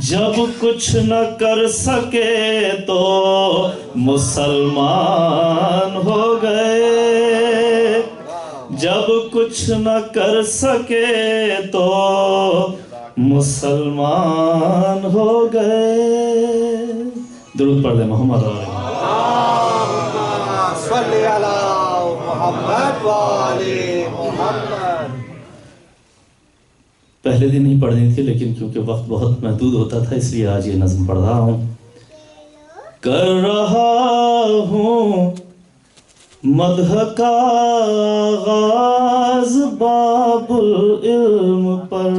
جب کچھ نہ کر سکے تو مسلمان ہو گئے، جب کچھ نہ کر سکے تو مسلمان ہو گئے۔ درود پڑھ دیں محمد صلی علی محمد وآلِ محمد۔ پہلے دن نہیں پڑھنی تھی لیکن کیونکہ وقت بہت محدود ہوتا تھا اس لیے آج یہ نظم پڑھ رہا ہوں۔ کر رہا ہوں مدح کا آغاز باب العلم پر،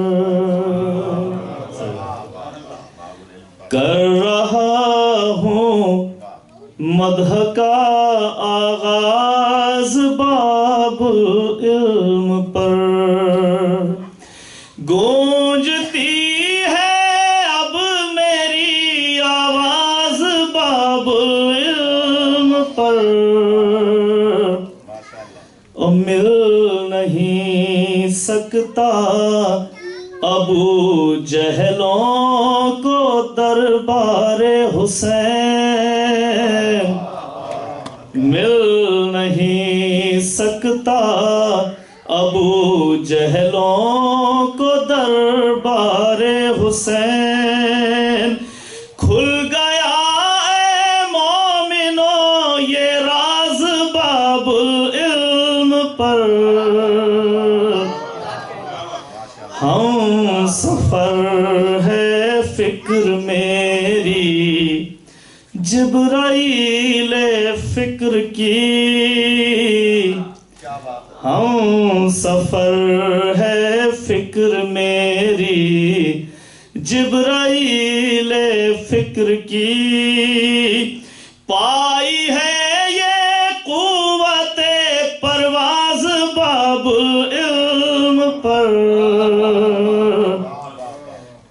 کر رہا ہوں مدح کا آغاز باب العلم پر، گونجتی ہے اب میری آواز باب العلم پر، اور مل نہیں سکتا ابو جہلوں کو دربار حسین، مل نہیں سکتا ابو جہلوں کو دربار حسین، کھل گیا اے مومنو یہ راز باب العلم پر، ہم سفر ہے فکر میری جبرائیل فکر کی، ہم سفر ہے فکر میری جبرائیل فکر کی، پائی ہے یہ قوت پرواز باب العلم پر،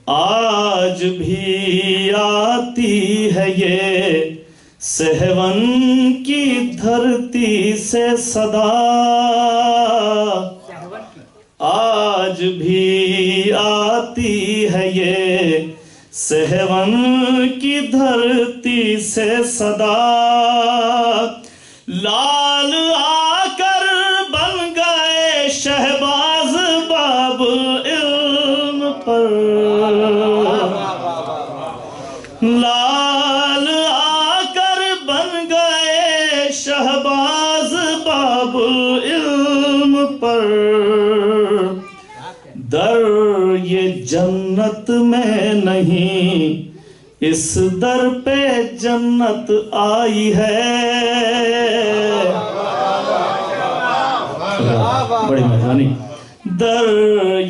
آج بھی آتی ہے یہ سہون کی دھرتی سے صدا، آج بھی آتی ہے یہ سہون کی دھرتی سے صدا، لال آ کر بن گئے شہباز باب العلم پر، لال آ کر بن گئے شہباز باب العلم پر، در یہ جنت میں نہیں اس در پہ جنت آئی ہے، بڑی مہربانی، در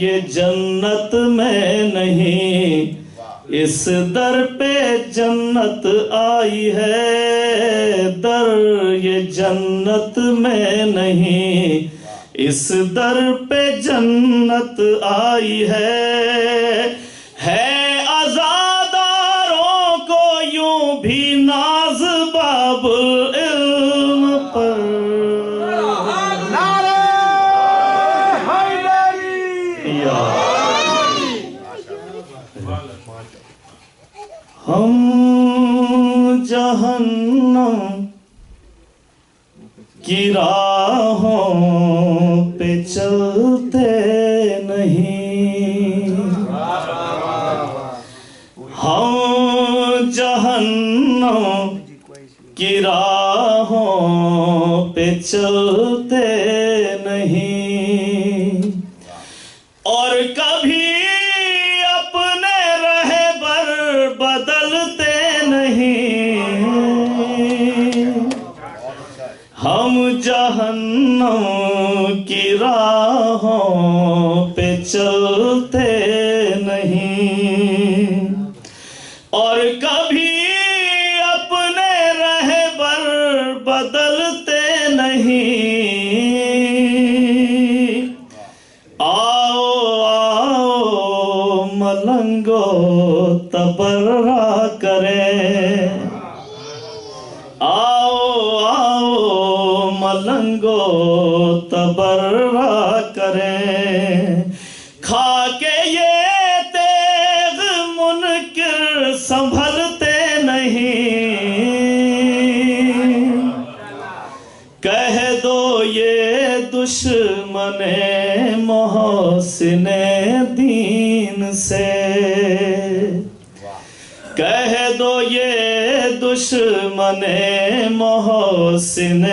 یہ جنت میں نہیں اس در پہ جنت آئی ہے، در یہ جنت میں نہیں اس در پہ جنت آئی ہے عزاداروں کو یوں بھی ناز باب العلم پر، نعرہ حیدری، ہم جہنم کی راہوں پہ چلتے نہیں، ہم جہنم کی راہوں پہ چلتے نہیں، اور کبھی اپنے رہبر بدلتے نہیں، ہم جہنم کی راہوں پہ چلتے نہیں، اور کبھی اپنے رہبر بدلتے نہیں، آؤ آؤ ملنگو تبرہ کریں، آؤ آؤ ملنگو تبرہ کریں، کھا کے یہ تیغ منکر دشمن محسن دین سے، کہہ دو یہ دشمن محسن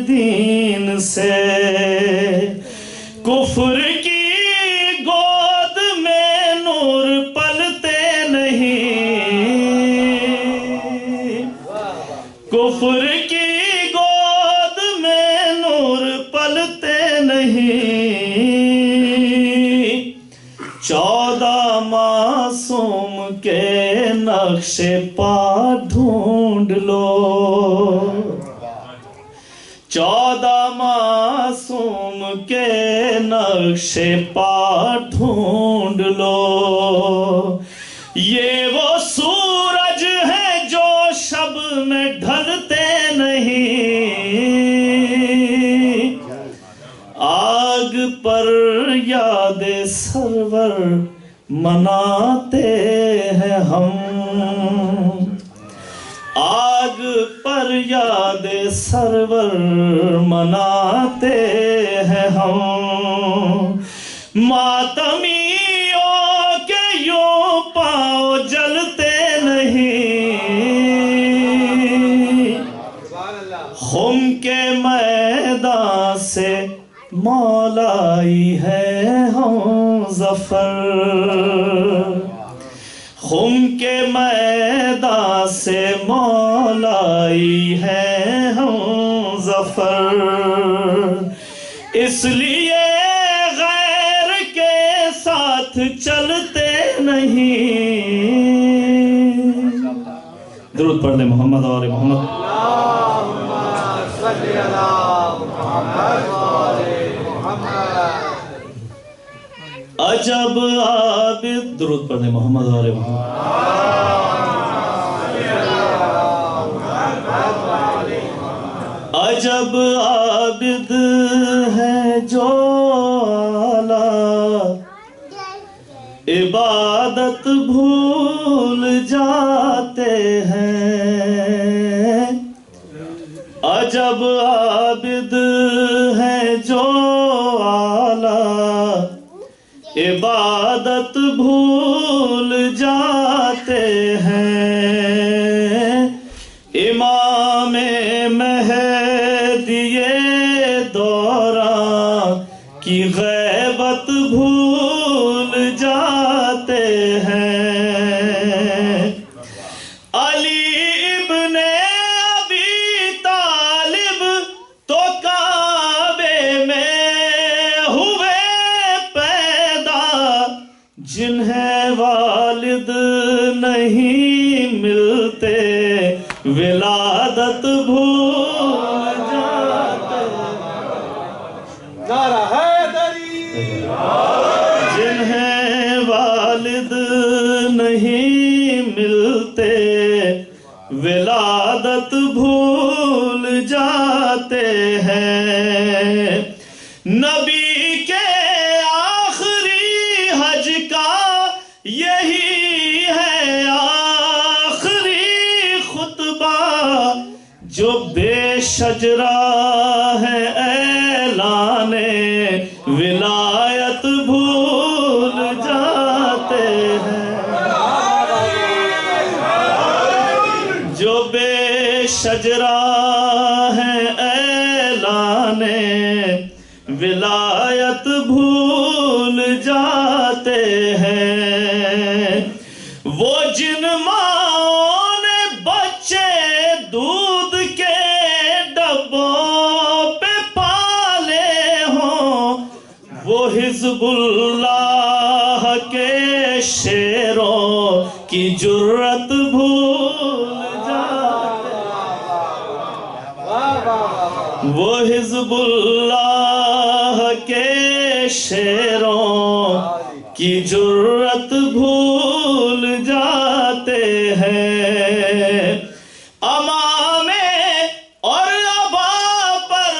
دین سے، کفر کی گود میں نور پلتے نہیں، کفر کی گود میں نور پلتے نہیں، 14 معصوم کے نقش پا ڈھونڈ لو، 14 معصوم کے نقش پا ڈھونڈ لو، یہ وہ سورج ہے جو شب میں ڈھلتے نہیں، آگ پر یاد سرور مناتے ہیں ہم، آگ پر یاد سرور مناتے ہیں ہم، ماتمیوں کے یوں پاؤں جلتے نہیں، خم کے میدان سے مولائی ہے ہم ظفر، خم کے میدان سے مولائی ہے ہم ظفر، اس لیے غیر کے ساتھ چلتے نہیں۔ درود پڑھ لیں محمد اور محمد۔ اللہم صلی علی محمد وآل محمد۔ عجب عابد، درود پڑھ لیں محمد اور محمد۔ عجب عابد ہے جو اعلیٰ عبادت بھول جاتے ہیں، عجب عابد ہے جو اعلیٰ عبادت بھول جاتے ہیں، امام مہدی دوران کی غیبت بھول جاتے ہیں، علی ابن ابی طالب تو کعبے میں ہوئے پیدا، جنہیں والد نہیں ملتے ولادت بھول جاتے، نعرہ حیدری، جنہیں والد نہیں ملتے ولادت بھول جاتے ہیں، نبی کے آخری حج کا یہی ہے آخری خطبہ، جو بے شجرہ ہے اعلان ولایت بھول جاتے ہیں، جو بے شجرہ ہے اعلان ولایت بھول جاتے ہیں، وہ جن ماں نے بچے دودھ کے ڈبوں پہ پالے ہوں، وہ حزب اللہ کے شیروں کی جرت بھول جاتے ہیں، وہ حزب اللہ کے شیروں کی جرت بھول جاتے ہیں، امام اور ابا پر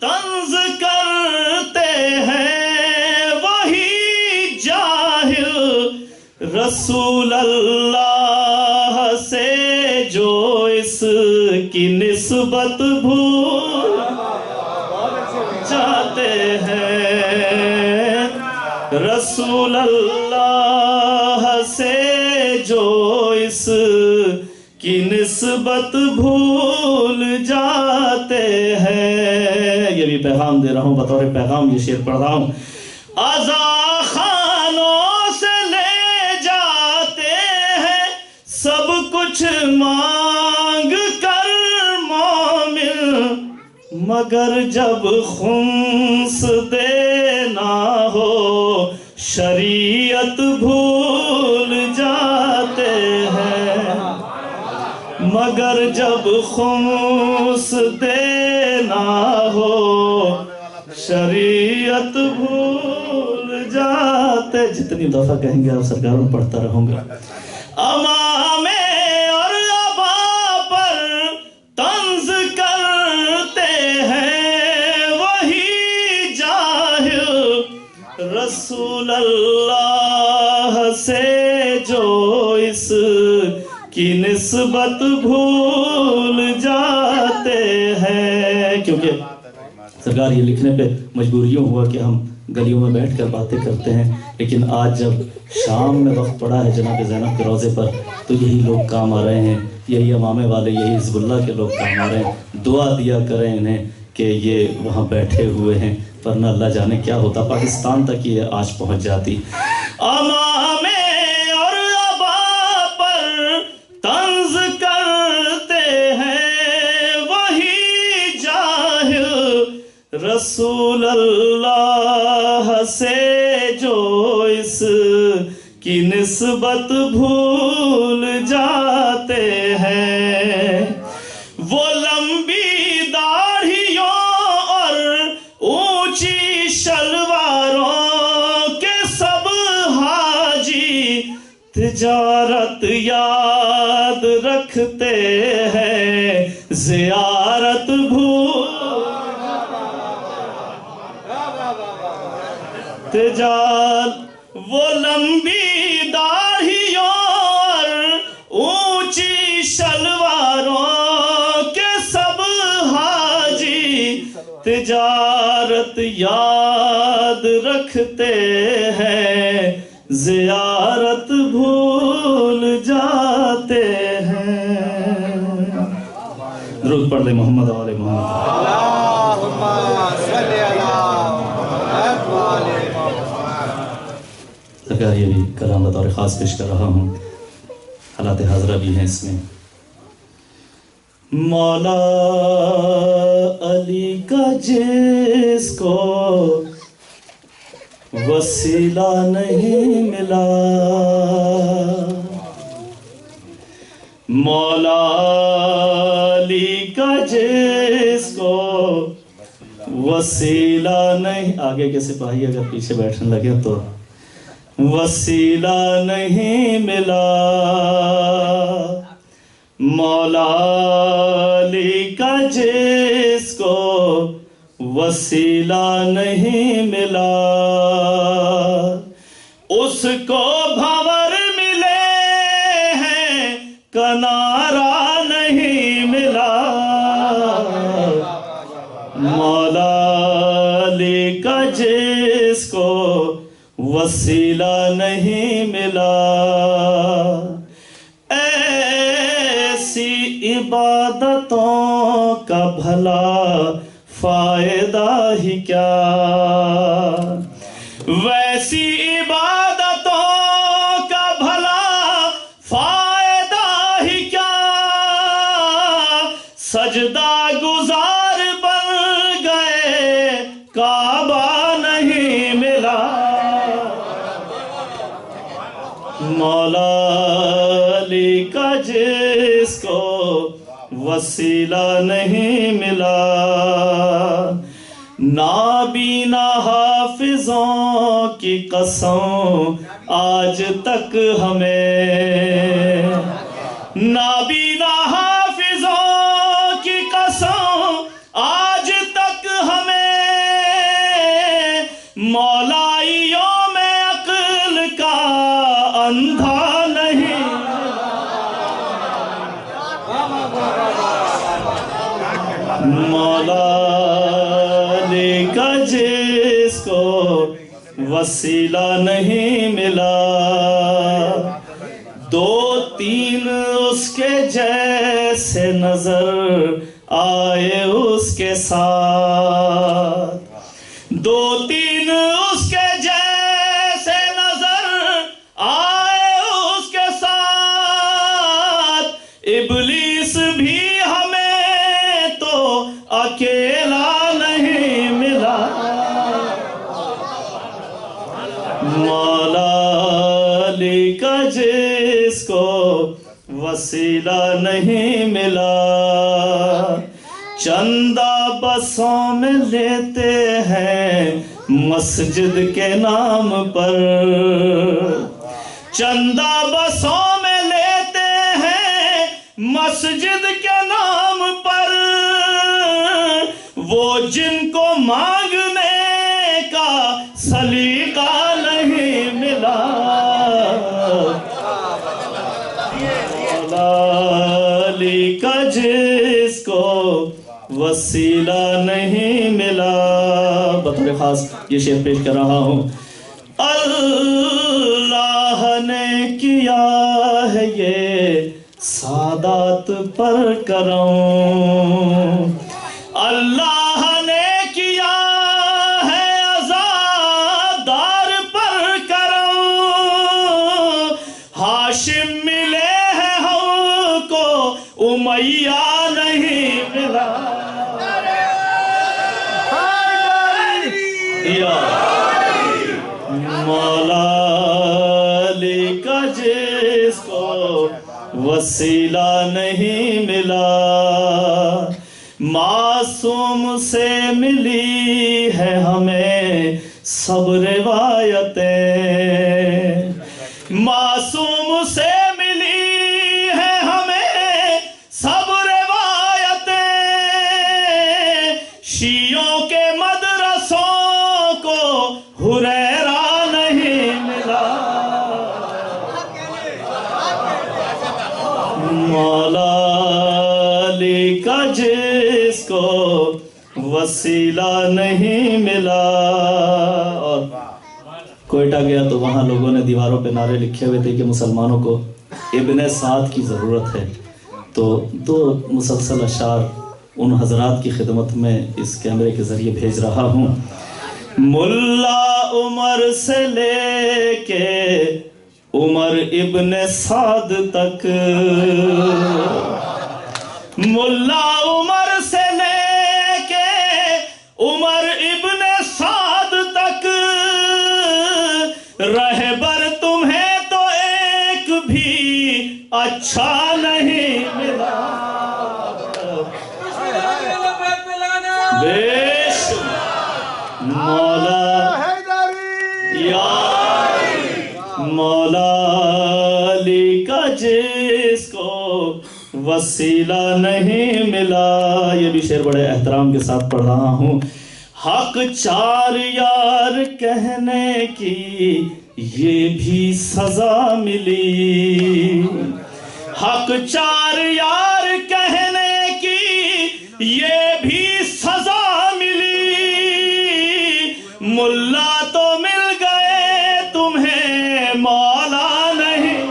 طنز کرتے ہیں وہی جاہل، رسول اللہ سے جو اس کی نسبت بھول جاتے ہیں، رسول اللہ سے جو اس کی نسبت بھول جاتے ہیں. یہ بھی پیغام دے رہا ہوں، بطور پیغام یہ شعر پڑھ رہا ہوں. عزا خانوں سے لے جاتے ہیں سب کچھ مانگ کر مومن، مگر جب خمس دینا ہو شریعت بھول جاتے ہیں. مگر جب خمس دینا ہو شریعت بھول جاتے. جتنی دفعہ کہیں گے آپ سرکار میں پڑھتا رہوں گا. امام اور ابا پر طنز کرتے ہیں وہی جاہل، رسول اللہ سے جو اس کی نسبت بھول جاتے ہیں. کیونکہ سرکار یہ لکھنے پہ مجبوریوں ہوا کہ ہم گلیوں میں بیٹھ کر باتیں کرتے ہیں، لیکن آج جب شام میں وقت پڑا ہے جناب زینب کے روضے پر تو یہی لوگ کام آ رہے ہیں، یہی امامے والے، یہی حزب اللہ کے لوگ کام آ رہے ہیں. دعا دیا کریں انہیں کہ یہ وہاں بیٹھے ہوئے ہیں، ورنہ اللہ جانے کیا ہوتا، پاکستان تک یہ آج پہنچ جاتی. امامے اور ابا پر طنز کرتے ہیں وہی جاہل، رسول اللہ سے جو اس کی نسبت بھول جاتے ہیں. وہ لمبی داڑھیوں اور اونچی شلواروں کے سب حاجی تجارت یاد رکھتے ہیں، زیارت وہ لمبی داڑھیوں اور اونچی شلواروں کے سب حاجی تجارت یاد رکھتے ہیں، زیارت بھول جاتے ہیں. درود پڑھ لیں محمد و آل محمد. اللہم صلی علی محمد و آل سرکار یہ بھی کلام بطور خاص پیش کر رہا ہوں، حالات حاضرہ بھی ہیں اس میں. مولا علی کا جس کو وسیلہ نہیں ملا، مولا علی کا جس کو وسیلہ نہیں، آگے کے سپاہی اگر پیچھے بیٹھنے لگے تو وسیلہ نہیں ملا، مولا علی کا جس کو وسیلہ نہیں ملا، اس کو بھنور ملے ہیں کنارہ نہیں ملا، مولا علی کا جس کو وسیلہ نہیں ملا. ایسی عبادتوں کا بھلا فائدہ ہی کیا، ویسی عبادتوں کا بھلا فائدہ ہی کیا، سجدہ گزار بن گئے کعبہ نہیں ملا، مولا علی کا جس کو وسیلہ نہیں ملا، نابینا حافظوں کی قسم آج تک ہمیں، نابینا حافظوں کی قسم آج تک ہمیں، مولائیوں میں عقل کا اندھا نہیں، مولا علی کا جس کو وسیلہ نہیں ملا، دو تین اس کے جیسے نظر آئے اس کے ساتھ، دو تین اس کے جیسے نظر آئے اس کے ساتھ، ابلیس بھی ہمیں تو اکیلا نہیں ملا، مولا علی کا جس کو وسیلہ نہیں ملا، چندہ بسوں میں لیتے ہیں مسجد کے نام پر، چندہ بسوں میں لیتے ہیں مسجد کے نام پر، وہ جن کو مانگنے کا سلیقہ نہیں ملا، مولا علی کا جس کو وسیلہ نہیں ملا۔ بطور خاص یہ شعر پیش کر رہا ہوں۔ اللہ نے کیا ہے یہ سادات پر کرم، اللہ نے کیا ہے عزادار پر کرم، ہاشم ملے ہیں ہم کو امیہ نہیں ملا، مولا علی کا جس کو وسیلہ نہیں ملا، معصوم سے ملی ہے ہمیں سب روایتیں، معصوم سے ملی ہے ہمیں سب روایتیں، شیعوں کے مدرسوں کو ہریرہ نہیں ملا، مولا علی کا جس کو وسیلہ نہیں ملا۔ اور کوئٹہ گیا تو وہاں لوگوں نے دیواروں پہ نعرے لکھے ہوئے تھے کہ مسلمانوں کو ابن سعد کی ضرورت ہے، تو دو مسلسل اشعار ان حضرات کی خدمت میں اس کیمرے کے ذریعے بھیج رہا ہوں۔ ملا عمر سے لے کے عمر ابن سعد تک، ملا عمر سے لے کے عمر ابن سعد تک، رہبر تمہیں تو ایک بھی اچھا نہیں ملا، بیش مولا مولا علی کا جس کو وسیلہ نہیں ملا۔ یہ بھی شعر بڑے احترام کے ساتھ پڑھ رہا ہوں۔ حق چار یار کہنے کی یہ بھی سزا ملی، حق چار یار کہنے کی یہ بھی سزا ملی، ملا تو مل گئے تمہیں مولا نہیں،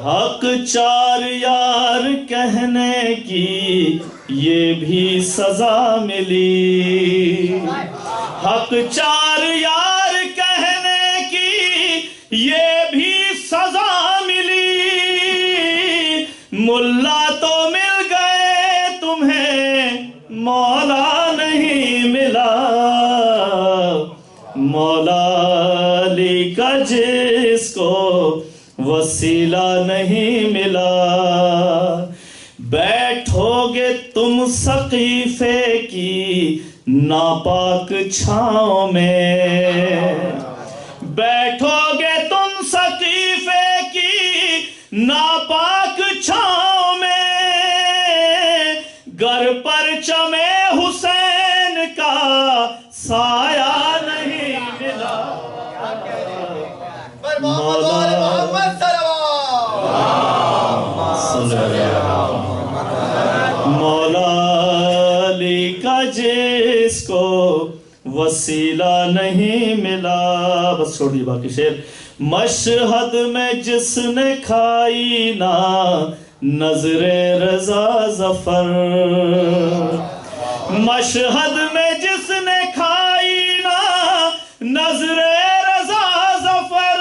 حق چار یار کہنے کی یہ بھی سزا ملی، حق چار یار کہنے کی یہ بھی سزا ملی، ملا تو مل گئے تمہیں مولا نہیں ملا، مولا علی کا جس کو وسیلہ نہیں ملا، بیٹھو گے تم سقیفے کی ناپاک چھاؤں میں، بیٹھو گے تم سقیفے کی ناپاک چھاؤں میں، گر پرچم حسین کا سایہ نہیں ملا، مولا صلی مولا علی کا جس کو وسیلہ نہیں ملا. بس چھوڑ دی باقی شعر. مشہد میں جس نے کھائی نا نظر رضا ظفر, مشہد میں جس نے کھائی نا نظر رضا ظفر,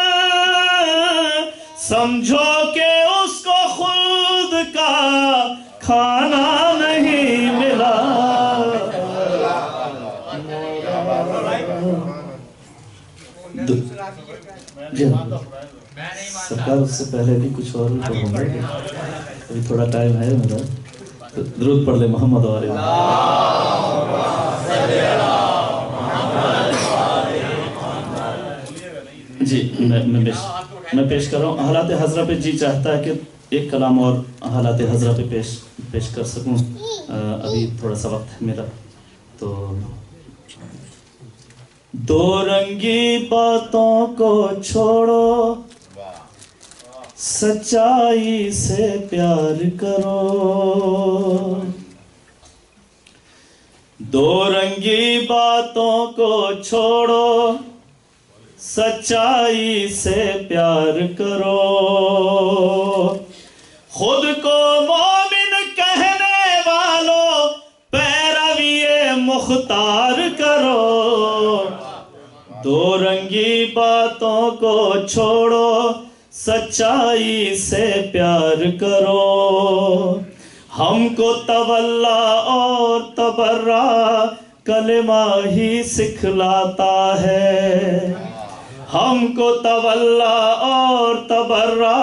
سمجھو کہ اس کو خود کا کھانا نہیں ملا. سرکار اس سے پہلے بھی کچھ اور ہوں گے, ابھی تھوڑا ٹائم ہے میرا. درود پڑھ لے محمد والے. جی میں پیش کر رہا ہوں حالات حضرہ پہ. جی چاہتا ہے کہ ایک کلام اور حالات حضرہ پہ پیش کر سکوں. ابھی تھوڑا سا وقت ہے میرا. تو دو رنگی باتوں کو چھوڑو, سچائی سے پیار کرو. دو رنگی باتوں کو چھوڑو, سچائی سے پیار کرو. خود کو مومن کہنے والوں پیروی مختار کرو. دو رنگی باتوں کو چھوڑو, سچائی سے پیار کرو. ہم کو تولا اور تبرا کلمہ ہی سکھلاتا ہے. ہم کو تولا اور تبرا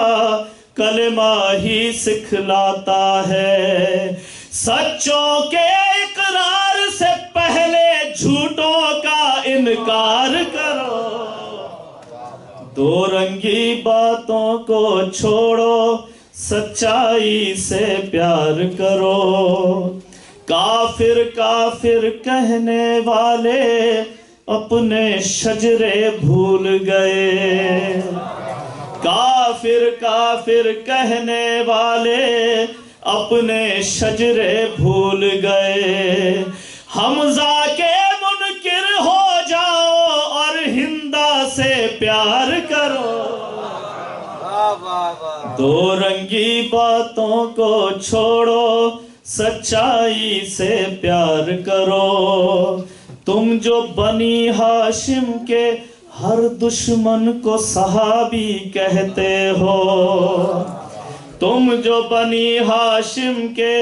کلمہ ہی سکھلاتا ہے. سچوں کے اقرار سے پہلے جھوٹوں کا انکار کرو. دو رنگی باتوں کو چھوڑو, سچائی سے پیار کرو. کافر کہنے والے اپنے شجرے بھول گئے. کافر کہنے والے اپنے شجرے بھول گئے. حمزہ کے منکر ہو جاؤ اور ہندا سے پیار کرو. دو رنگی باتوں کو چھوڑو, سچائی سے پیار کرو. تم جو بنی ہاشم کے ہر دشمن کو صحابی کہتے ہو. تم جو بنی ہاشم کے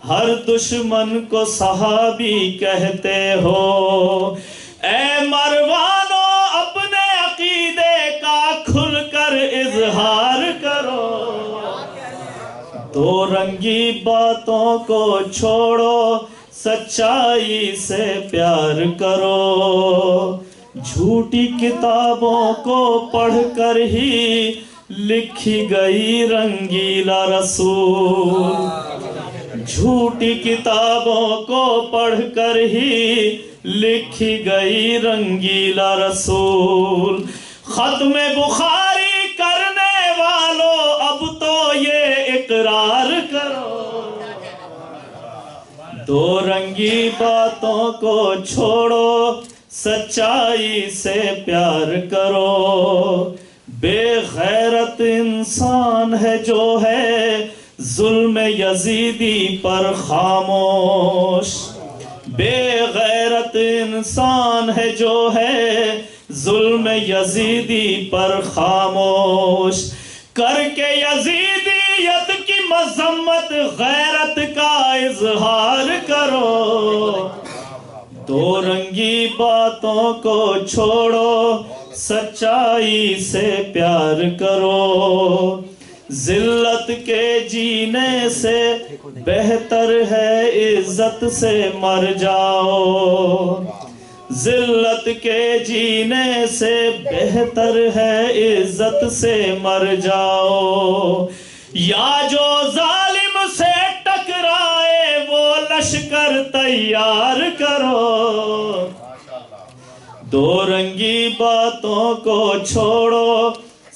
ہر دشمن کو صحابی کہتے ہو. اے مروانو اپنے عقیدے کا کھل کر اظہار کرو. دو رنگی باتوں کو چھوڑو, سچائی سے پیار کرو. جھوٹی کتابوں کو پڑھ کر ہی لکھی گئی رنگیلا رسول. جھوٹی کتابوں کو پڑھ کر ہی لکھی گئی رنگیلا رسول. ختم بخاری کرنے والوں اب تو یہ اقرار کرو. دو رنگی باتوں کو چھوڑو, سچائی سے پیار کرو. بے غیرت انسان ہے جو ہے ظلم یزیدی پر خاموش. بے غیرت انسان ہے جو ہے ظلم یزیدی پر خاموش. کر کے یزیدیت کی مذمت غیرت کا اظہار کرو. دو رنگی باتوں کو چھوڑو, سچائی سے پیار کرو. ذلت کے جینے سے بہتر ہے عزت سے مر جاؤ. ذلت کے جینے سے بہتر ہے عزت سے مر جاؤ. یا جو ظالم سے ٹکرائے وہ لشکر تیار کرو. دو رنگی باتوں کو چھوڑو,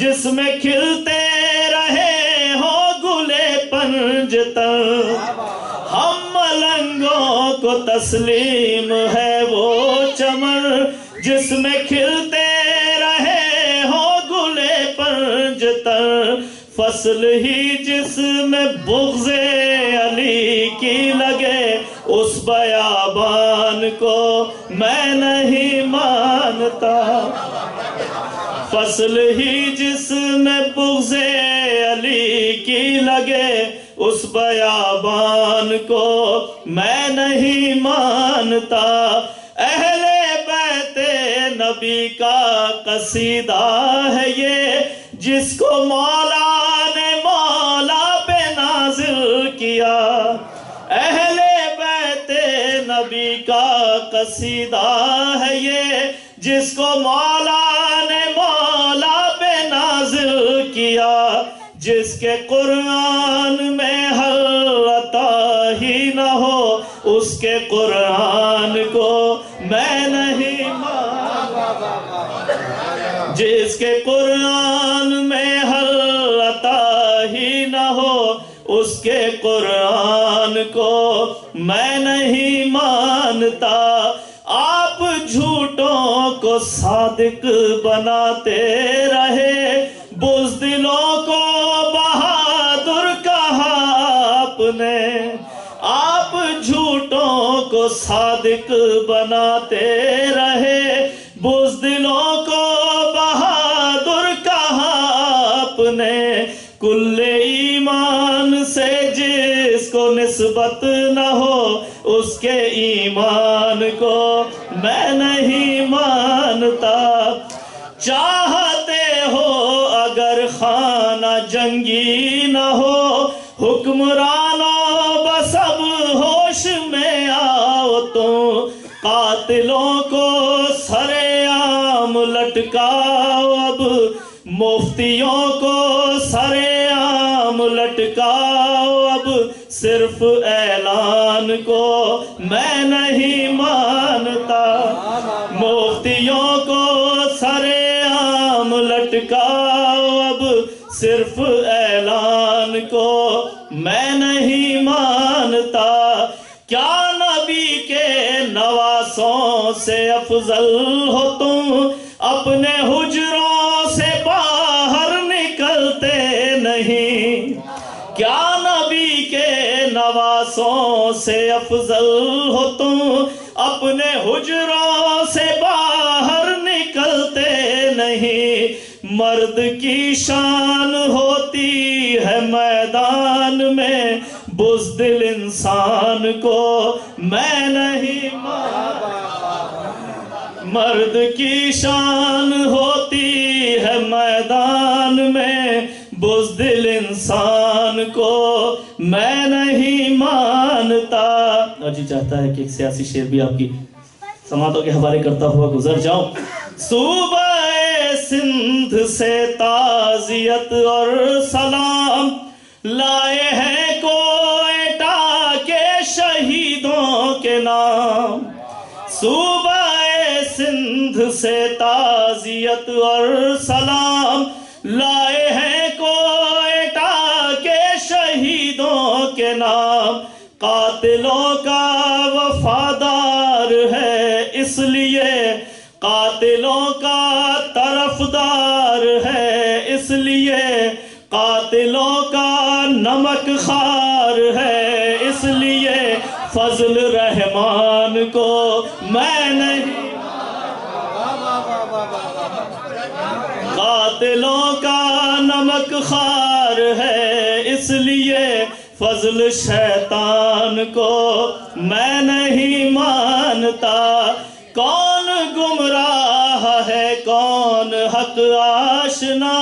جس میں کھلتے رہے ہو گلے پنجتن، ہم ملنگوں کو تسلیم ہے وہ چمن جس میں کھلتے رہے ہو گلے پنجتن، فصل ہی جس میں بغض علی کی لگے اس بیابان کو میں نہیں مانتا، فصل ہی جس میں بغض علی کی لگے اس بیابان کو میں نہیں مانتا، اہل بیت نبی کا قصیدہ ہے یہ جس کو مولا نے مولا پہ نازل کیا، اہل بیت نبی کا قصیدہ ہے یہ جس کو مولا نے مولا پہ نازل کیا، جس کے قرآن میں حل عطا ہی نہ ہو اس کے قرآن کو میں نہیں مانتا، جس کے قرآن میں حل عطا ہی نہ ہو اس کے قرآن کو میں نہیں مانتا، آپ جھوٹوں کو صادق بناتے رہے، بزدلوں کو بہادر کہا آپ نے، آپ جھوٹوں کو صادق بناتے رہے، بزدلوں کو بہادر کہا آپ نے، کل ایمان سے جس کو نسبت نہ ہو اس کے ایمان کو میں نہیں مانتا، چاہتے ہو اگر خانہ جنگی نہ ہو حکمرانوں بسب ہوش میں آؤ تو قاتلوں کو سر عام لٹکاؤ، اب مفتیوں کو سر عام لٹکاؤ، اب صرف اعلان کو میں نہیں مانتا، مفتیوں کو سر عام لٹکاؤ، اب صرف اعلان کو میں نہیں مانتا، کیا نبی کے نواسوں سے افضل ہو تم، اپنے حجروں سے باہر نکلتے نہیں، کیا نبی کے نواسوں سے افضل ہو تم، اپنے حجروں سے باہر نکلتے نہیں، مرد کی شان ہوتی ہے میدان میں بزدل انسان کو میں نہیں مانتا، مرد کی شان ہوتی ہے میدان میں بزدل انسان کو میں نہیں مانتا، اور جی چاہتا ہے کہ ایک سیاسی شعر بھی آپ کی سماعتوں کے حوالے کرتا ہوا گزر جاؤں، صوبہ سندھ سے تعزیت اور سلام لائے ہیں کوئٹہ کے شہیدوں کے نام، صوبہ سندھ سے تعزیت اور سلام لائے ہیں کوئٹہ کے شہیدوں کے نام، قاتلوں کا وفادار ہے اس لیے، قاتلوں کا طرفدار ہے اس لیے، قاتلوں کا نمک خار ہے اس لیے، فضل رحمان کو میں نہیں، قاتلوں کا نمک خار ہے اس لیے، فضل شیطان کو میں نہیں مانتا، کون گمراہ ہے کون حق آشنا،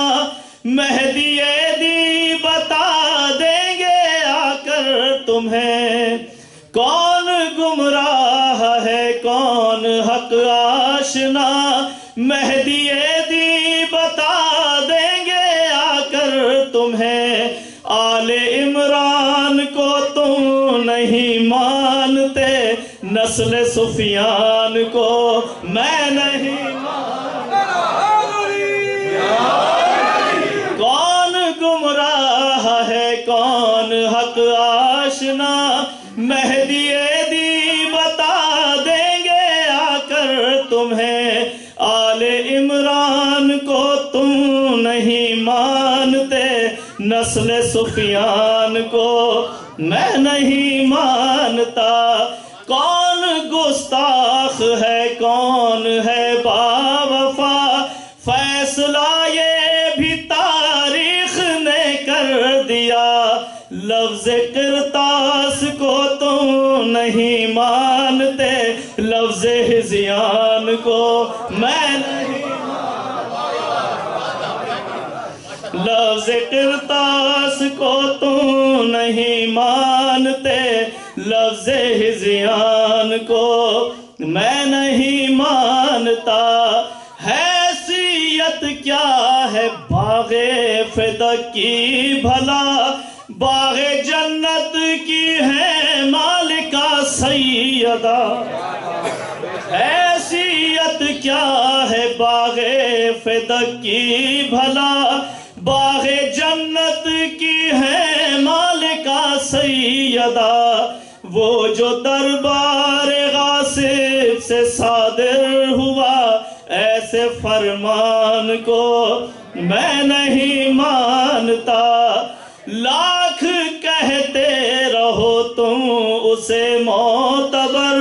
مہدی دی بتا دیں گے آ کر تمہیں، کون گمراہ ہے کون حق آشنا، مہدی دی بتا دیں گے آ کر تمہیں، آل عمران کو تم نہیں مانتے، نسل سفیان کو میں نہیں مانتا، آشنا مہدی دی بتا دیں گے آ کر تمہیں، آل عمران کو تم نہیں مانتے، نسل سفیان کو میں نہیں مانتا، کون گستاخ ہے کون ہے باوفا، فیصلہ یہ بھی تاریخ نے کر دیا، لفظ قرطاس کو تم نہیں مانتے، لفظ ہذیان کو میں نہیں لفظ قرطاس کو تم نہیں مانتے، لفظ ہذیان کو میں نہیں مانتا، حیثیت کیا ہے باغ فدق کی بھلا، باغ جنت کی ہے مالکہ سیدہ، حیثیت کیا ہے باغ فدق کی بھلا، باغ جنت کی ہے مالکہ سیدہ، وہ جو دربار غاصب سے صادر ہوا، ایسے فرمان کو میں نہیں مانتا، لاکھ کہتے رہو تم اسے معتبر،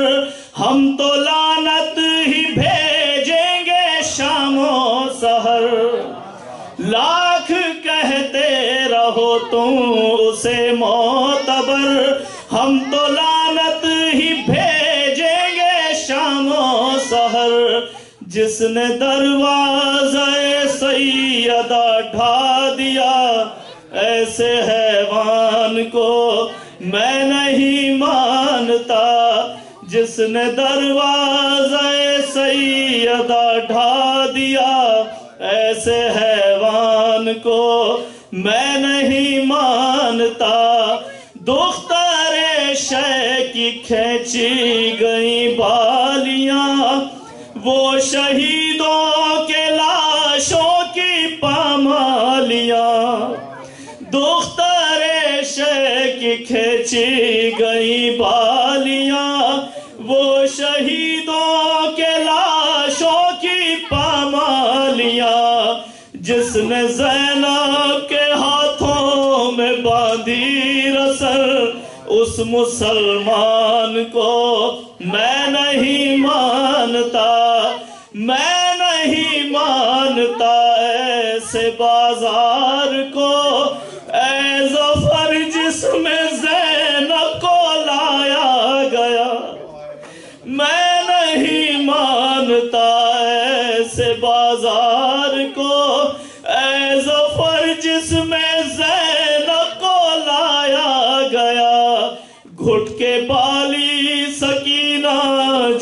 ہم تو لعنت ہی بھیجیں گے شام و سحر، لاکھ کہتے رہو تم اسے معتبر، ہم تو لعنت ہی بھیجیں گے شام و سحر، جس نے دروازہ سیدہ ڈھا دیا، ایسے حیوان کو میں نہیں مانتا، جس نے دروازہ سیدہ ڈھا دیا، ایسے حیوان کو میں نہیں مانتا، دختر شے کی کھینچی گئی بالیاں، وہ شہیدوں کے لاشوں کی پامالیاں، دختر شے کی کھینچی گئی بالیاں، وہ شہیدوں کے لاشوں کی پامالیاں، جس نے زینب کے ہاتھوں میں باندھی رسل، اس مسلمان کو میں نہیں مانتا، میں نہیں مانتا ایسے بازار کو، اے ظفر جس میں زینب کو لایا گیا، میں نہیں مانتا ایسے بازار کو، اے ظفر جس میں زینب کو لایا گیا، گھٹ کے بالی سکینہ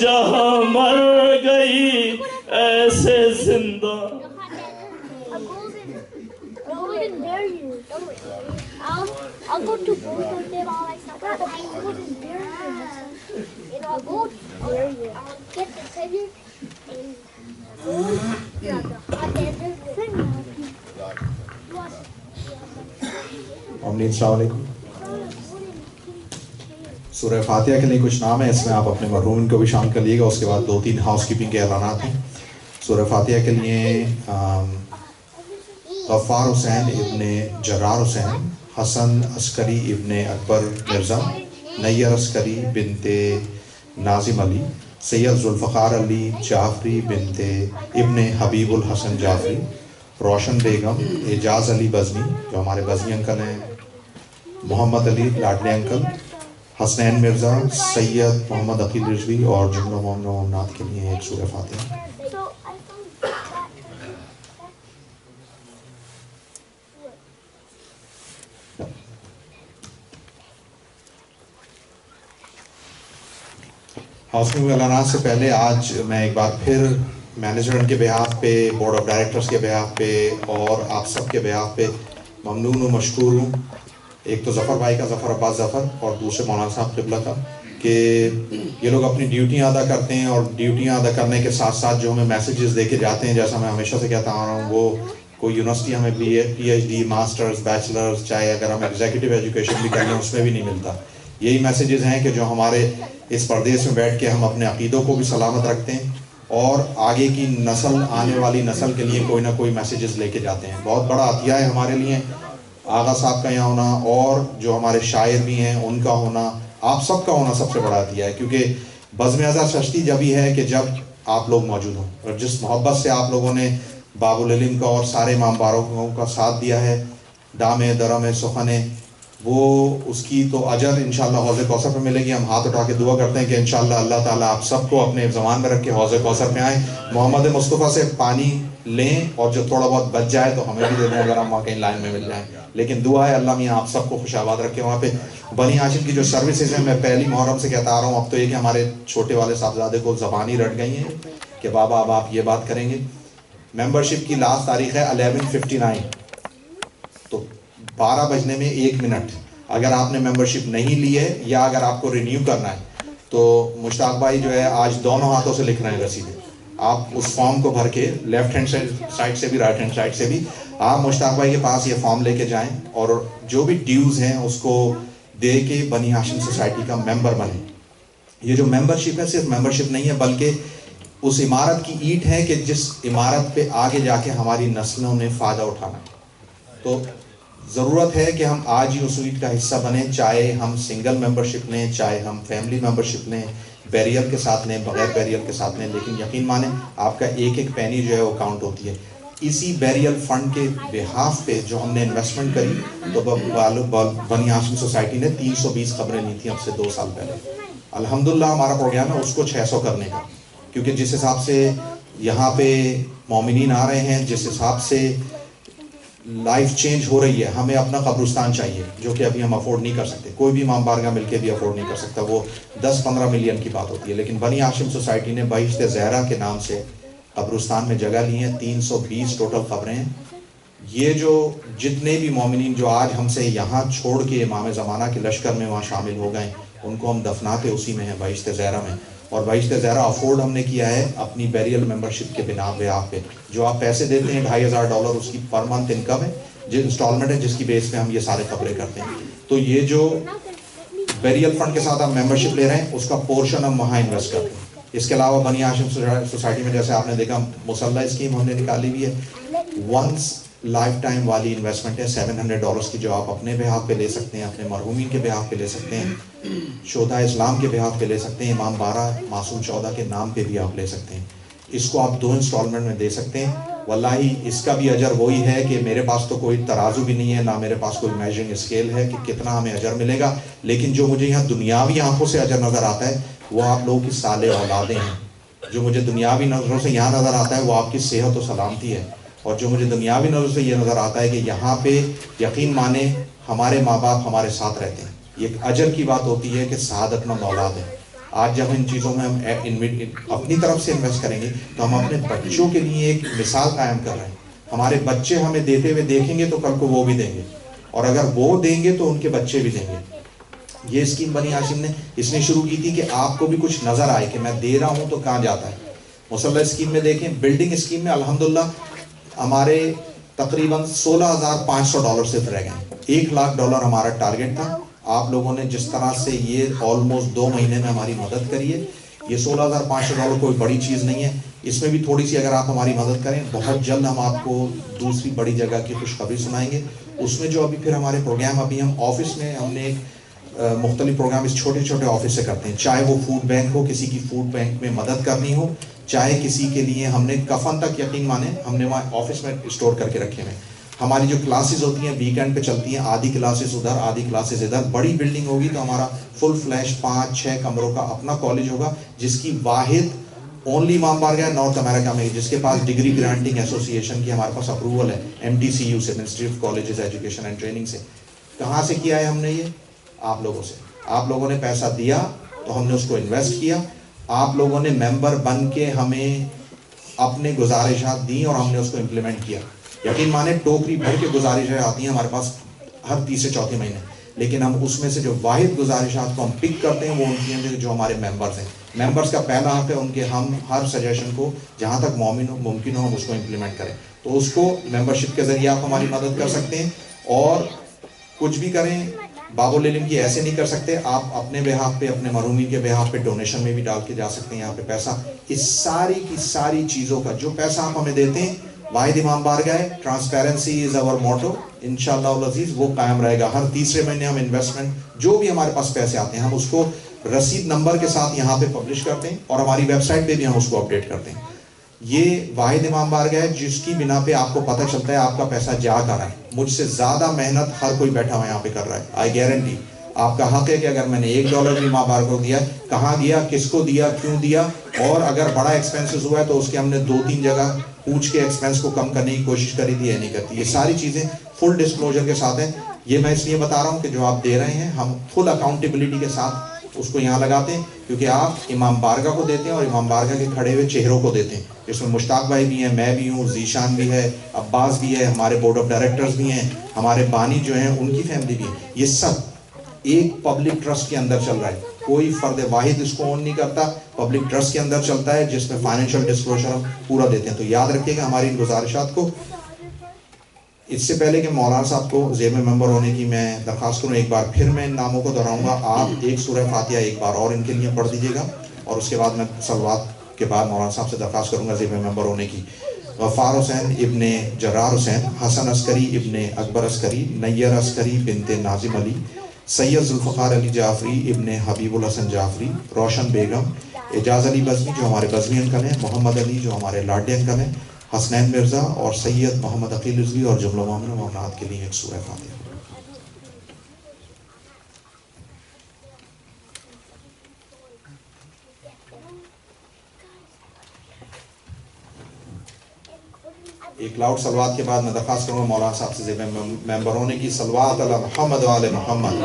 جہاں مر گئی، ایسے زندہ I'll go to both of them all like stuff. But I wouldn't bury them. And I'll go bury you. I'll get the treasure and go to the hot desert. امین السلام علیکم. سورہ فاتحہ کے لیے کچھ نام ہے، اس میں آپ اپنے مرحومین کو بھی شامل کر لیے گا. اس کے بعد 2-3 ہاؤس کیپنگ کے اعلانات ہیں. سورہ فاتحہ کے لیے غفار حسین ابن جرار حسین، حسن عسکری ابن اکبر مرزا، نیر عسکری بنت ناظم علی، سید ذوالفقار علی جعفری بنت ابن حبیب الحسن جعفری، روشن بیگم، اعجاز علی بزنی جو ہمارے بزنی انکل ہیں، محمد علی لاڈلے انکل، حسنین مرزا، سید محمد عقیل رضوی اور جملہ مومن و مومنات کے لیے ایک سورہ فاتحہ. ہاؤسنگ اعلانات سے پہلے آج میں ایک بار پھر مینجمنٹ کے بہاف پہ، بورڈ آف ڈائریکٹرز کے بہاف پہ اور آپ سب کے بہاف پہ ممنون و مشکور ہوں. ایک تو ظفر بھائی کا، ظفر عباس ظفر، اور دوسرے مولانا صاحب قبلہ کا، کہ یہ لوگ اپنی ڈیوٹیاں ادا کرتے ہیں، اور ڈیوٹیاں ادا کرنے کے ساتھ ساتھ جو ہمیں میسیجز دے کے جاتے ہیں، جیسا میں ہمیشہ سے کہتا آ رہا ہوں، وہ کوئی یونیورسٹی ہمیں P H D masters bachelors چاہے اگر ہم ایگزیکٹو ایجوکیشن بھی کر لیں اس میں بھی نہیں ملتا. یہی میسیجز ہیں کہ جو ہمارے اس پردیس میں بیٹھ کے ہم اپنے عقیدوں کو بھی سلامت رکھتے ہیں اور آگے کی نسل آنے والی نسل کے لیے کوئی نہ کوئی میسیجز لے کے جاتے ہیں. بہت بڑا عطیہ ہے ہمارے لیے آغا صاحب کا یہاں ہونا اور جو ہمارے شاعر بھی ہیں ان کا ہونا, آپ سب کا ہونا سب سے بڑا عطیہ ہے, کیونکہ بزم ازا چشتی جب ہی ہے کہ جب آپ لوگ موجود ہوں, اور جس محبت سے آپ لوگوں نے باب العلم کا اور سارے امام بارکوں کا ساتھ دیا ہے, دام درم سخن, وہ اس کی تو اجر انشاءاللہ حوض کوثر پہ ملے گی. ہم ہاتھ اٹھا کے دعا کرتے ہیں کہ انشاءاللہ اللہ تعالیٰ آپ سب کو اپنے زمان میں رکھ کے حوض کوثر پہ آئیں, محمد مصطفیٰ سے پانی لیں اور جو تھوڑا بہت بچ جائے تو ہمیں بھی دے دیں اگر ہم وہاں کہیں لائن میں مل جائیں. لیکن دعا ہے اللہ میاں آپ سب کو خوش آباد رکھے. وہاں پہ بنی ہاشم کی جو سروسز ہیں, میں پہلی محرم سے کہتا آ رہا ہوں, اب تو یہ کہ ہمارے چھوٹے والے صاحبزادے کو زبانی رٹ گئی ہیں کہ بابا اب آپ یہ بات کریں گے. ممبرشپ کی لاسٹ تاریخ ہے 11:59, تو 12 بجنے میں 1 منٹ. اگر آپ نے ممبرشپ نہیں لی ہے یا اگر آپ کو رینیو کرنا ہے تو مشتاق بھائی جو ہے آج دونوں ہاتھوں سے لکھ رہے ہیں رسیدیں. آپ اس فارم کو بھر کے لیفٹ ہینڈ سائڈ سے بھی رائٹ ہینڈ سائڈ سے بھی آپ مشتاق بھائی کے پاس یہ فارم لے کے جائیں اور جو بھی ڈیوز ہیں اس کو دے کے بنی ہاشم سوسائٹی کا ممبر بنیں. یہ جو ممبرشپ ہے صرف ممبرشپ نہیں ہے بلکہ اس عمارت کی اینٹ ہے کہ جس عمارت پہ آگے جا کے ہماری نسلوں نے فائدہ اٹھانا ہے. تو ضرورت ہے کہ ہم آج ہی اس اینٹ کا حصہ بنیں, چاہے ہم سنگل ممبرشپ لیں چاہے ہم فیملی ممبرشپ لیں, بیریئر کے ساتھ لیں بغیر بیریئر کے ساتھ لیں, لیکن یقین مانیں آپ کا ایک ایک پینی جو ہے وہ کاؤنٹ ہوتی ہے. اسی بیریل فنڈ کے بہاف پہ جو ہم نے انویسٹمنٹ کری تو بنی ہاشم سوسائٹی نے 320 قبریں لی تھیں اب سے 2 سال پہلے. الحمدللہ ہمارا پروگرام ہے اس کو 600 کرنے کا, کیونکہ جس حساب سے یہاں پہ مومنین آ رہے ہیں, جس حساب سے لائف چینج ہو رہی ہے, ہمیں اپنا قبرستان چاہیے جو کہ ابھی ہم افورڈ نہیں کر سکتے. کوئی بھی امام بارگاہ مل کے بھی افورڈ نہیں کر سکتا, وہ 10-15 ملین کی بات ہوتی ہے. لیکن بنی ہاشم سوسائٹی نے بہشت زہرا کے نام سے قبرستان میں جگہ لی ہیں, 320 ٹوٹل قبریں ہیں. یہ جو جتنے بھی مومنین جو آج ہم سے یہاں چھوڑ کے امام زمانہ کے لشکر میں وہاں شامل ہو گئے, ان کو ہم دفناتے اسی میں ہیں بہشت زہرا میں. اور بہشت زہرا افورڈ ہم نے کیا ہے اپنی بیریل ممبرشپ کے بنا پہ. جو آپ پیسے دیتے ہیں $2,500 اس کی پر منتھ انکم ہے, جو انسٹالمنٹ ہے جس کی بیس پہ ہم یہ سارے قبریں کرتے ہیں. تو یہ جو بیریل فنڈ کے ساتھ ہم ممبرشپ لے رہے ہیں اس کا پورشن ہم وہاں انویسٹ کرتے ہیں. اس کے علاوہ بنی ہاشم سوسائٹی میں جیسے آپ نے دیکھا مصلح اسکیم ہم نے نکالی ہوئی ہے, ونس لائف ٹائم والی انویسٹمنٹ ہے $700 کی, جو آپ اپنے بہاف پہ لے سکتے ہیں, اپنے مرحومین کے بہاف پہ لے سکتے ہیں, شہداء اسلام کے بہاف پہ لے سکتے ہیں, امام بارہ معصوم شہداء کے نام پہ بھی آپ لے سکتے ہیں. اس کو آپ 2 انسٹالمنٹ میں دے سکتے ہیں. واللہ اس کا بھی اجر وہی ہے کہ میرے پاس تو کوئی ترازو بھی نہیں ہے, نہ میرے پاس کوئی میجرنگ اسکیل ہے کہ کتنا ہمیں اجر ملے گا, لیکن جو مجھے یہاں دنیاوی آنکھوں سے اجر نظر آتا ہے وہ آپ لوگوں کی صالح اولادیں ہیں. جو مجھے دنیاوی نظروں سے یہاں نظر آتا ہے وہ آپ کی صحت و سلامتی ہے, اور جو مجھے دنیاوی نظروں سے یہ نظر آتا ہے کہ یہاں پہ یقین مانے ہمارے ماں باپ ہمارے ساتھ رہتے ہیں. یہ ایک اجر کی بات ہوتی ہے کہ سعادت مند اولاد ہے. آج جب ان چیزوں میں ہم اپنی طرف سے انویسٹ کریں گے تو ہم اپنے بچوں کے لیے ایک مثال قائم کر رہے ہیں. ہمارے بچے ہمیں دیتے ہوئے دیکھیں گے تو کل کو وہ بھی دیں گے, اور اگر وہ دیں گے تو ان کے بچے بھی دیں گے. یہ اسکیم بنی ہاشم نے اس لیے شروع کی تھی کہ آپ کو بھی کچھ نظر آئے کہ میں دے رہا ہوں تو کہاں جاتا ہے. مصلح اسکیم میں دیکھیں, بلڈنگ اسکیم میں الحمدللہ ہمارے تقریباً $16,500 صرف رہ گئے. $1,00,000 ہمارا ٹارگیٹ تھا. آپ لوگوں نے جس طرح سے یہ آلموسٹ 2 مہینے میں ہماری مدد کری ہے, یہ $16,500 کوئی بڑی چیز نہیں ہے. اس میں بھی تھوڑی سی اگر آپ ہماری مدد کریں, بہت جلد ہم آپ کو دوسری بڑی جگہ کی خوشخبری سنائیں گے. اس میں جو ابھی پھر ہمارے پروگرام, ابھی ہم آفس میں ہم نے مختلف پروگرام اس چھوٹے چھوٹے آفس سے کرتے ہیں, چاہے وہ فوڈ بینک ہو, کسی کی فوڈ بینک میں مدد کرنی ہو, چاہے کسی کے لیے ہم نے کفن تک یقین مانے ہم نے وہاں آفس میں اسٹور کر کے رکھے ہیں. ہماری جو کلاسز ہوتی ہیں ویکینڈ پہ چلتی ہیں, آدھی کلاسز ادھر آدھی کلاسز ادھر. بڑی بلڈنگ ہوگی تو ہمارا فل فلیش 5-6 کمروں کا اپنا کالج ہوگا, جس کی واحد اونلی امام بارگاہ نارتھ امریکہ میں جس کے پاس ڈگری گرانٹنگ ایسوسیشن کی ہمارے پاس اپروول ہے, MTCU سے, ministry of colleges education and training سے. کہاں سے کیا ہے ہم نے یہ؟ آپ لوگوں سے. آپ لوگوں نے پیسہ دیا تو ہم نے اس کو انویسٹ کیا, آپ لوگوں نے ممبر بن کے ہمیں اپنے گزارشات دیں اور ہم نے اس کو امپلیمنٹ کیا. یقین مانے ٹوکری بھر کے گزارشیں آتی ہیں ہمارے پاس ہر 3 سے 4 مہینے. لیکن ہم اس میں سے جو واحد گزارشات کو ہم پک کرتے ہیں وہ ان کی ہیں جو ہمارے ممبرز ہیں. ممبرز کا پہلا حق ہے ان کے ہم ہر سجیشن کو جہاں تک ممکن ہو ہم اس کو امپلیمنٹ کریں. تو اس کو ممبرشپ کے ذریعے آپ ہماری مدد کر سکتے ہیں. اور کچھ بھی کریں باب العلم کی ایسے نہیں کر سکتے, آپ اپنے بہاف پہ اپنے مرحومین کے بہاف پہ ڈونیشن میں بھی ڈال کے جا سکتے ہیں. یہاں پہ پیسہ اس ساری کی ساری چیزوں کا جو پیسہ آپ ہمیں دیتے ہیں واحد امام بارگاہ ہے, ٹرانسپیرنسی از آور موٹو, انشاءاللہ العزیز وہ قائم رہے گا. ہر تیسرے مہینے ہم انویسٹمنٹ جو بھی ہمارے پاس پیسے آتے ہیں ہم اس کو رسید نمبر کے ساتھ یہاں پہ پبلش کرتے ہیں اور ہماری ویب سائٹ پہ بھی ہم اس کو اپڈیٹ کرتے ہیں. یہ واحد امام بارگاہ ہے جس کی بنا پہ آپ کو پتہ چلتا ہے آپ کا پیسہ جا کر رہا ہے. مجھ سے زیادہ محنت ہر کوئی بیٹھا ہوا یہاں پہ کر رہا ہے. آئی گارنٹی آپ کا حق ہے کہ اگر میں نے $1 بھی امام بارگاہ کو دیا کہاں دیا, کس کو دیا, کیوں دیا, اور اگر بڑا ایکسپینسز ہوا ہے تو اس کے ہم نے 2-3 جگہ پوچھ کے ایکسپینس کو کم کرنے کی کوشش کری تھی یا نہیں کرتی. یہ ساری چیزیں فل ڈسکلوجر کے ساتھ ہیں. یہ میں اس لیے بتا رہا ہوں کہ جو آپ دے رہے ہیں ہم فل اکاؤنٹیبلٹی کے ساتھ اس کو یہاں لگاتے ہیں, کیونکہ آپ امام بارگاہ کو دیتے ہیں اور امام بارگاہ کے کھڑے ہوئے چہروں کو دیتے ہیں. اس میں مشتاق بھائی بھی ہیں, میں بھی ہوں, ذیشان بھی ہے, عباس بھی ہے, ہمارے بورڈ آف ڈائریکٹرز بھی ہیں, ہمارے بانی جو ہیں ان کی فیملی بھی ہے. یہ سب ایک پبلک ٹرسٹ کے اندر چل رہا ہے. کوئی فرد واحد اس کو اون نہیں کرتا, پبلک ٹرسٹ کے اندر چلتا ہے جس میں فائنینشیل ڈسکلوجر ہم پورا دیتے ہیں. تو یاد رکھیے گا ہماری ان گزارشات کو. اس سے پہلے کہ مولانا صاحب کو ذیل ممبر ہونے کی میں درخواست کروں, ایک بار پھر میں ان ناموں کو دہراؤں گا. آپ ایک سورہ فاتحہ ایک بار اور ان کے لیے پڑھ دیجیے گا اور اس کے بعد میں صلوات کے بعد مولانا صاحب سے درخواست کروں گا ذیل ممبر ہونے کی. غفار حسین ابن جرار حسین, حسن عسکری ابن اکبر عسکری, نیر عسکری بنت ناظم علی, سید ذوالفقار علی جعفری ابن حبیب الحسن جعفری, روشن بیگم, اعجاز علی بزمی جو ہمارے بزمی انکل ہیں, محمد علی جو ہمارے لاڈے انکل ہیں, حسنین مرزا اور سید محمد عقیل رضوی, اور جملہ مومن و مومنات کے لیے ایک سورہ فاتحہ. ایک لاؤڈ صلوات کے بعد میں درخواست کروں گا مولانا صاحب سے ممبر ہونے کی. صلوات علی محمد و آل محمد.